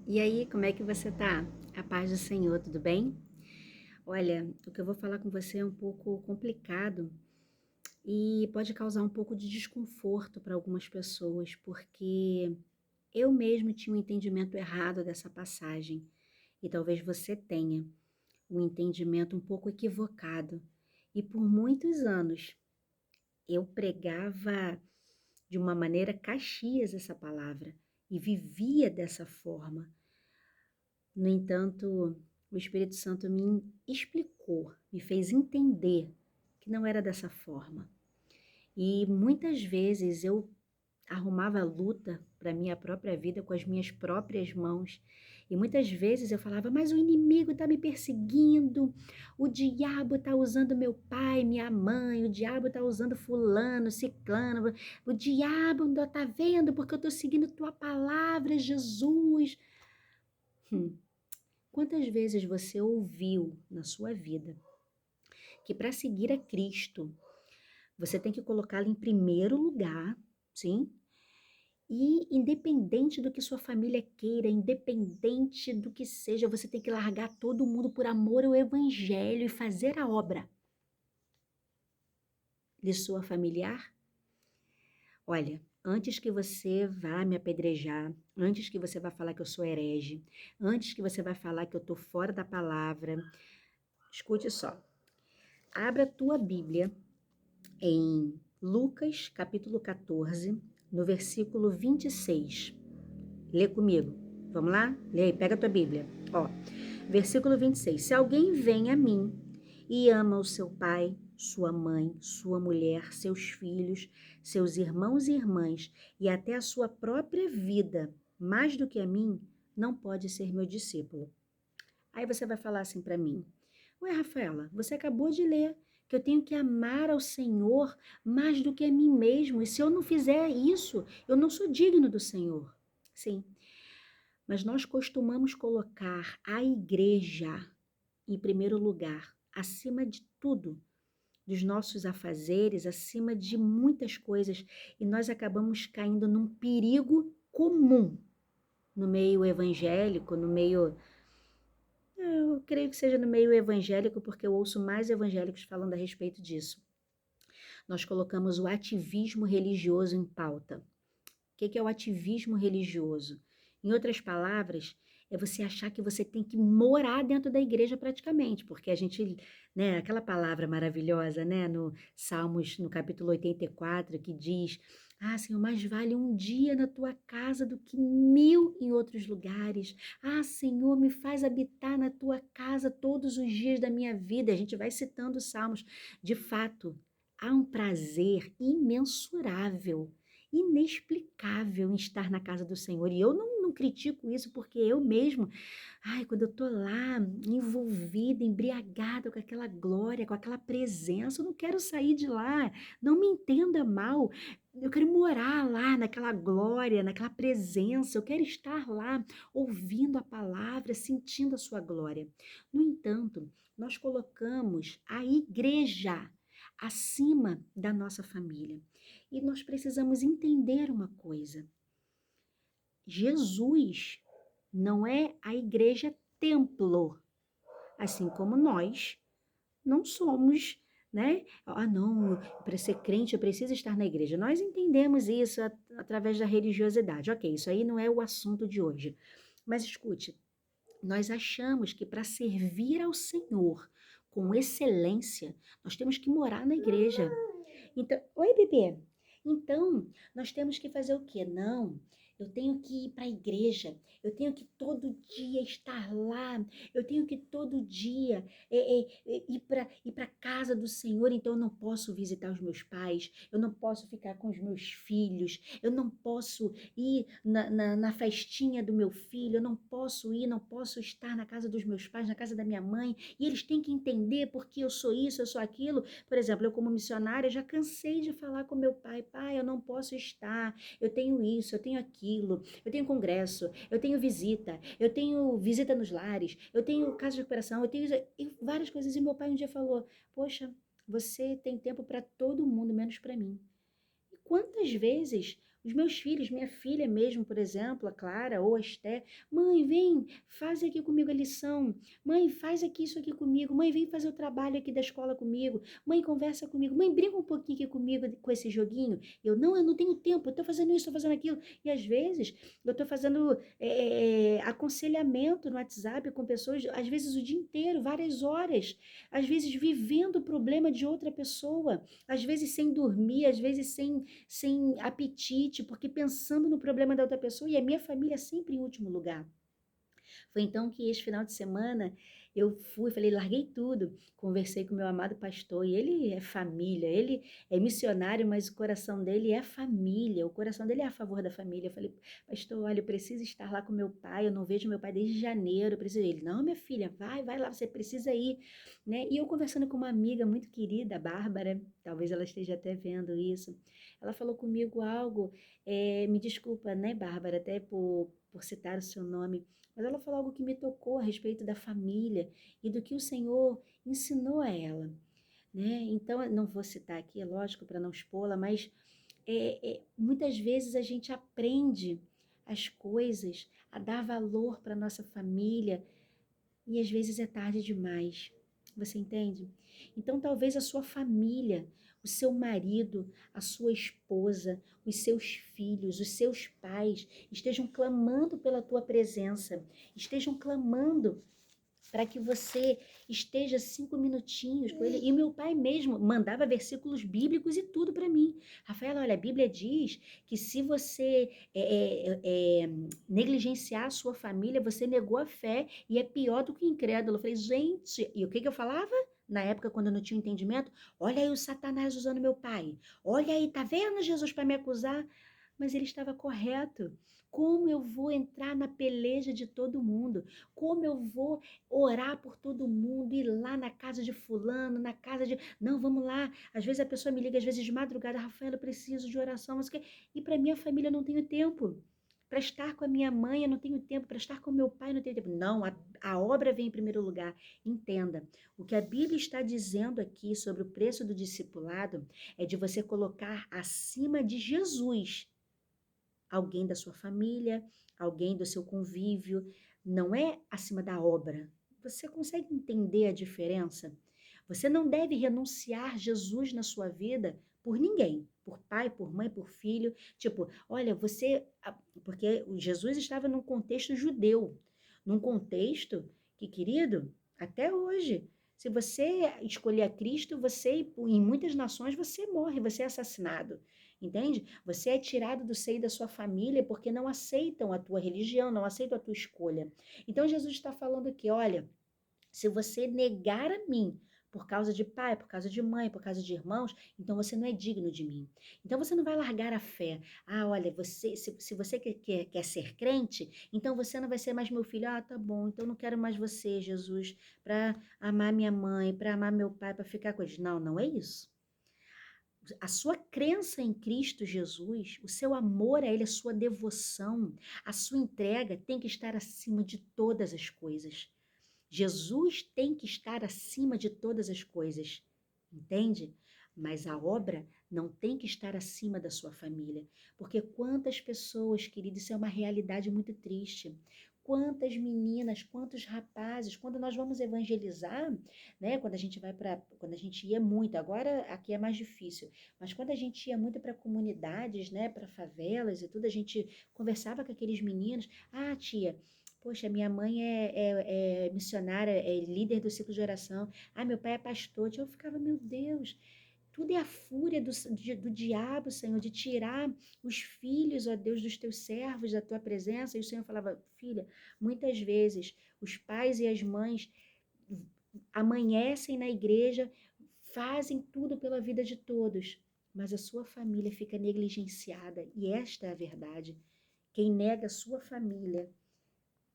E aí, como é que você tá? A paz do Senhor, tudo bem? Olha, o que eu vou falar com você é um pouco complicado e pode causar um pouco de desconforto para algumas pessoas, porque eu mesmo tinha um entendimento errado dessa passagem e talvez você tenha um entendimento um pouco equivocado. E por muitos anos eu pregava de uma maneira caxias essa palavra e vivia dessa forma. No entanto, o Espírito Santo me explicou, me fez entender que não era dessa forma. E muitas vezes eu arrumava luta para minha própria vida com as minhas próprias mãos. E muitas vezes eu falava, mas o inimigo está me perseguindo, o diabo está usando meu pai, minha mãe, o diabo está usando fulano, ciclano, o diabo não está vendo porque eu estou seguindo tua palavra, Jesus. Hum. Quantas vezes você ouviu na sua vida que para seguir a Cristo, você tem que colocá-lo em primeiro lugar, sim? E independente do que sua família queira, independente do que seja, você tem que largar todo mundo por amor ao evangelho e fazer a obra de sua familiar? Olha, antes que você vá me apedrejar, antes que você vá falar que eu sou herege, antes que você vá falar que eu estou fora da palavra, escute só. Abra a tua Bíblia em Lucas, capítulo 14, no versículo 26. Lê comigo. Vamos lá? Lê aí, pega a tua Bíblia. Ó, versículo 26. Se alguém vem a mim e ama o seu pai, sua mãe, sua mulher, seus filhos, seus irmãos e irmãs e até a sua própria vida, mais do que a mim, não pode ser meu discípulo. Aí você vai falar assim para mim: Ué, Rafaela, você acabou de ler que eu tenho que amar ao Senhor mais do que a mim mesmo, e se eu não fizer isso, eu não sou digno do Senhor. Sim, mas nós costumamos colocar a igreja em primeiro lugar, acima de tudo, dos nossos afazeres, acima de muitas coisas, e nós acabamos caindo num perigo comum no meio evangélico, no meio. Eu creio que seja no meio evangélico, porque eu ouço mais evangélicos falando a respeito disso. Nós colocamos o ativismo religioso em pauta. O que é o ativismo religioso? Em outras palavras, é você achar que você tem que morar dentro da igreja praticamente, porque a gente, né, aquela palavra maravilhosa, né, no Salmos, no capítulo 84, que diz: Ah, Senhor, mais vale um dia na tua casa do que 1000 em outros lugares. Ah, Senhor, me faz habitar na tua casa todos os dias da minha vida. A gente vai citando os Salmos. De fato, há um prazer imensurável, inexplicável em estar na casa do Senhor. E eu não critico isso, porque eu mesmo, ai, quando eu tô lá, envolvida, embriagada com aquela glória, com aquela presença, eu não quero sair de lá. Não me entenda mal. Eu quero morar lá naquela glória, naquela presença. Eu quero estar lá, ouvindo a palavra, sentindo a sua glória. No entanto, nós colocamos a igreja acima da nossa família. E nós precisamos entender uma coisa: Jesus não é a igreja templo, assim como nós não somos, né? Ah, não, para ser crente eu preciso estar na igreja. Nós entendemos isso através da religiosidade. Ok, isso aí não é o assunto de hoje. Mas escute, nós achamos que para servir ao Senhor com excelência, nós temos que morar na igreja. Então, oi, bebê. Então, nós temos que fazer o quê? Não, eu tenho que ir para a igreja, eu tenho que todo dia estar lá, eu tenho que todo dia ir para a casa do Senhor, então eu não posso visitar os meus pais, eu não posso ficar com os meus filhos, eu não posso ir na festinha do meu filho, eu não posso ir, não posso estar na casa dos meus pais, na casa da minha mãe, e eles têm que entender porque eu sou isso, eu sou aquilo. Por exemplo, eu como missionária já cansei de falar com meu pai: pai, eu não posso estar, eu tenho isso, eu tenho aquilo, eu tenho congresso, eu tenho visita nos lares, eu tenho casa de recuperação, eu tenho várias coisas. E meu pai um dia falou: poxa, você tem tempo para todo mundo, menos para mim. E quantas vezes Os meus filhos, minha filha mesmo, por exemplo, a Clara ou a Esté, mãe, vem, faz aqui comigo a lição. Mãe, faz aqui isso aqui comigo. Mãe, vem fazer o trabalho aqui da escola comigo. Mãe, conversa comigo. Mãe, brinca um pouquinho aqui comigo com esse joguinho. Eu não tenho tempo, eu estou fazendo isso, estou fazendo aquilo. E às vezes eu estou fazendo aconselhamento no WhatsApp com pessoas, às vezes o dia inteiro, várias horas. Às vezes vivendo o problema de outra pessoa. Às vezes sem dormir, às vezes sem apetite, porque pensando no problema da outra pessoa e a minha família é sempre em último lugar. Foi então que esse final de semana eu fui, falei, larguei tudo, conversei com meu amado pastor, e ele é família, ele é missionário, mas o coração dele é família, o coração dele é a favor da família. Eu falei, pastor, olha, eu preciso estar lá com meu pai, eu não vejo meu pai desde janeiro, eu preciso. Ele, não, minha filha, vai lá, você precisa ir, né? E eu conversando com uma amiga muito querida, a Bárbara, talvez ela esteja até vendo isso, ela falou comigo algo, me desculpa, né, Bárbara, até por citar o seu nome, mas ela falou algo que me tocou a respeito da família e do que o Senhor ensinou a ela, né? Então, eu não vou citar aqui, é lógico, para não expô-la, mas muitas vezes a gente aprende as coisas, a dar valor para nossa família e às vezes é tarde demais. Você entende? Então, talvez a sua família, o seu marido, a sua esposa, os seus filhos, os seus pais estejam clamando pela tua presença, estejam clamando para que você esteja 5 minutinhos com ele. E meu pai mesmo mandava versículos bíblicos e tudo para mim. Rafaela, olha, a Bíblia diz que se você negligenciar a sua família, você negou a fé e é pior do que o incrédulo. Eu falei, gente, e o que eu falava? Na época, quando eu não tinha entendimento, olha aí o Satanás usando meu pai. Olha aí, tá vendo Jesus para me acusar? Mas ele estava correto. Como eu vou entrar na peleja de todo mundo? Como eu vou orar por todo mundo, ir lá na casa de fulano, na casa de... Não, vamos lá. Às vezes a pessoa me liga, às vezes de madrugada, Rafaela, eu preciso de oração, mas que... E para minha família eu não tenho tempo. Para estar com a minha mãe eu não tenho tempo, para estar com meu pai eu não tenho tempo. Não, a obra vem em primeiro lugar. Entenda, o que a Bíblia está dizendo aqui sobre o preço do discipulado é de você colocar acima de Jesus alguém da sua família, alguém do seu convívio, não é acima da obra. Você consegue entender a diferença? Você não deve renunciar Jesus na sua vida por ninguém, por pai, por mãe, por filho. Tipo, olha, porque Jesus estava num contexto judeu, num contexto que, querido, até hoje, se você escolher a Cristo, você, em muitas nações, você morre, você é assassinado. Entende? Você é tirado do seio da sua família porque não aceitam a tua religião, não aceitam a tua escolha. Então Jesus está falando aqui, olha, se você negar a mim por causa de pai, por causa de mãe, por causa de irmãos, então você não é digno de mim. Então você não vai largar a fé. Ah, olha, se você quer ser crente, então você não vai ser mais meu filho. Ah, tá bom, então eu não quero mais você, Jesus, para amar minha mãe, para amar meu pai, para ficar com eles. Não, não é isso. A sua crença em Cristo Jesus, o seu amor a Ele, a sua devoção, a sua entrega tem que estar acima de todas as coisas. Jesus tem que estar acima de todas as coisas, entende? Mas a obra não tem que estar acima da sua família, porque quantas pessoas, querido, isso é uma realidade muito triste. Quantas meninas, quantos rapazes, quando nós vamos evangelizar, né? Quando a gente ia muito, agora aqui é mais difícil, mas quando a gente ia muito para comunidades, né? Para favelas e tudo, a gente conversava com aqueles meninos. Ah, tia, poxa, minha mãe é missionária, é líder do ciclo de oração. Ah, meu pai é pastor. Eu ficava, meu Deus, tudo é a fúria do diabo, Senhor, de tirar os filhos, ó Deus, dos teus servos, da tua presença. E o Senhor falava, filha, muitas vezes os pais e as mães amanhecem na igreja, fazem tudo pela vida de todos, mas a sua família fica negligenciada. E esta é a verdade. Quem nega a sua família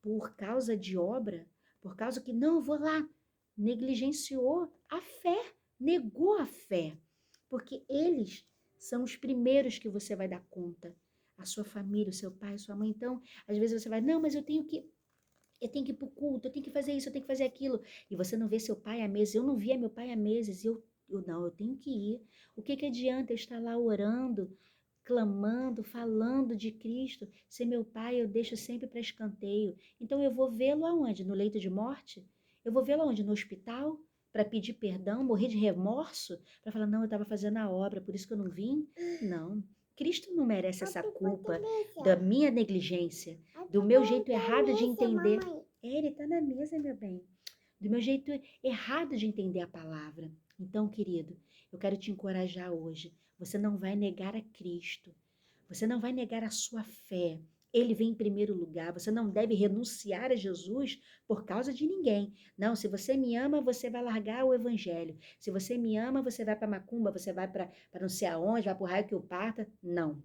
por causa de obra, por causa que não, eu vou lá, negligenciou a fé, negou a fé, porque eles são os primeiros que você vai dar conta, a sua família, o seu pai, a sua mãe. Então, às vezes você vai, não, mas eu tenho que ir para o culto, eu tenho que fazer isso, eu tenho que fazer aquilo, e você não vê seu pai há meses. Eu não via meu pai há meses, eu não, eu tenho que ir. O que adianta eu estar lá orando, clamando, falando de Cristo. Se meu pai eu deixo sempre para escanteio. Então eu vou vê-lo aonde? No leito de morte? Eu vou vê-lo aonde? No hospital? Para pedir perdão, morrer de remorso? Para falar, não, eu estava fazendo a obra, por isso que eu não vim? Não. Cristo não merece essa culpa da minha negligência, do meu jeito errado de entender. Ele está na mesa, meu bem. Do meu jeito errado de entender a palavra. Então, querido, eu quero te encorajar hoje. Você não vai negar a Cristo. Você não vai negar a sua fé. Ele vem em primeiro lugar. Você não deve renunciar a Jesus por causa de ninguém. Não, se você me ama, você vai largar o evangelho. Se você me ama, você vai para macumba, você vai para não sei aonde, vai para o raio que o parta. Não.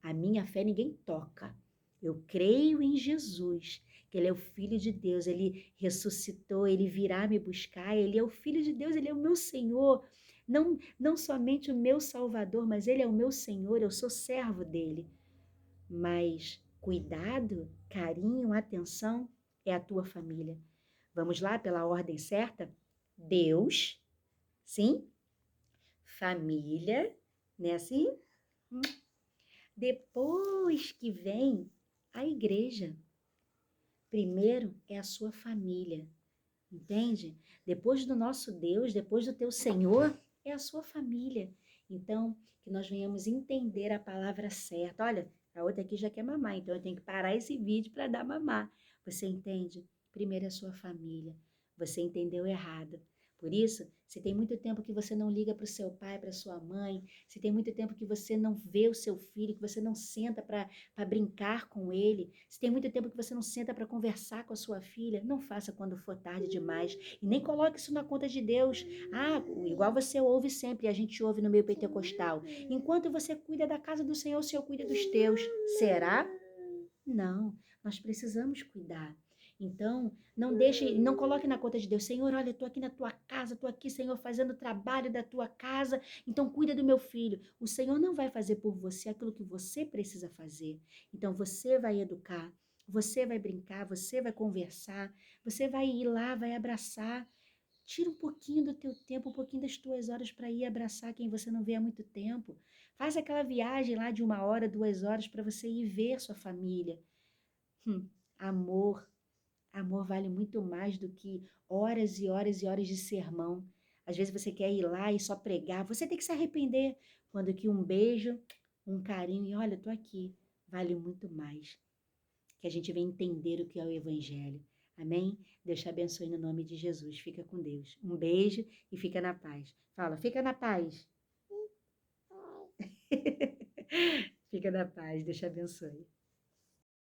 A minha fé ninguém toca. Eu creio em Jesus, que Ele é o Filho de Deus, Ele ressuscitou, Ele virá me buscar, Ele é o Filho de Deus, Ele é o meu Senhor. Não somente o meu Salvador, mas Ele é o meu Senhor, eu sou servo dEle. Mas cuidado, carinho, atenção é a tua família. Vamos lá pela ordem certa? Deus, sim? Família, né assim? Depois que vem a igreja. Primeiro é a sua família, entende? Depois do nosso Deus, depois do teu Senhor, é a sua família. Então, que nós venhamos entender a palavra certa. Olha, a outra aqui já quer mamar, então eu tenho que parar esse vídeo para dar mamar. Você entende? Primeiro é a sua família. Você entendeu errado. Por isso, se tem muito tempo que você não liga para o seu pai, para sua mãe, se tem muito tempo que você não vê o seu filho, que você não senta para brincar com ele, se tem muito tempo que você não senta para conversar com a sua filha, não faça quando for tarde demais. E nem coloque isso na conta de Deus. Ah, igual você ouve sempre, a gente ouve no meio pentecostal. Enquanto você cuida da casa do Senhor, o Senhor cuida dos teus. Será? Não, nós precisamos cuidar. Então, não deixe, não coloque na conta de Deus, Senhor, olha, eu estou aqui na tua casa, estou aqui, Senhor, fazendo o trabalho da tua casa, então cuida do meu filho. O Senhor não vai fazer por você aquilo que você precisa fazer. Então, você vai educar, você vai brincar, você vai conversar, você vai ir lá, vai abraçar. Tira um pouquinho do teu tempo, um pouquinho das tuas horas para ir abraçar quem você não vê há muito tempo. Faz aquela viagem lá de 1 hora, 2 horas para você ir ver sua família. Amor, amor vale muito mais do que horas e horas e horas de sermão. Às vezes você quer ir lá e só pregar, você tem que se arrepender. Quando que um beijo, um carinho e olha, eu tô aqui, vale muito mais. Que a gente venha entender o que é o Evangelho. Amém? Deus te abençoe no nome de Jesus. Fica com Deus. Um beijo e fica na paz. Fala, fica na paz. Fica na paz. Deus te abençoe.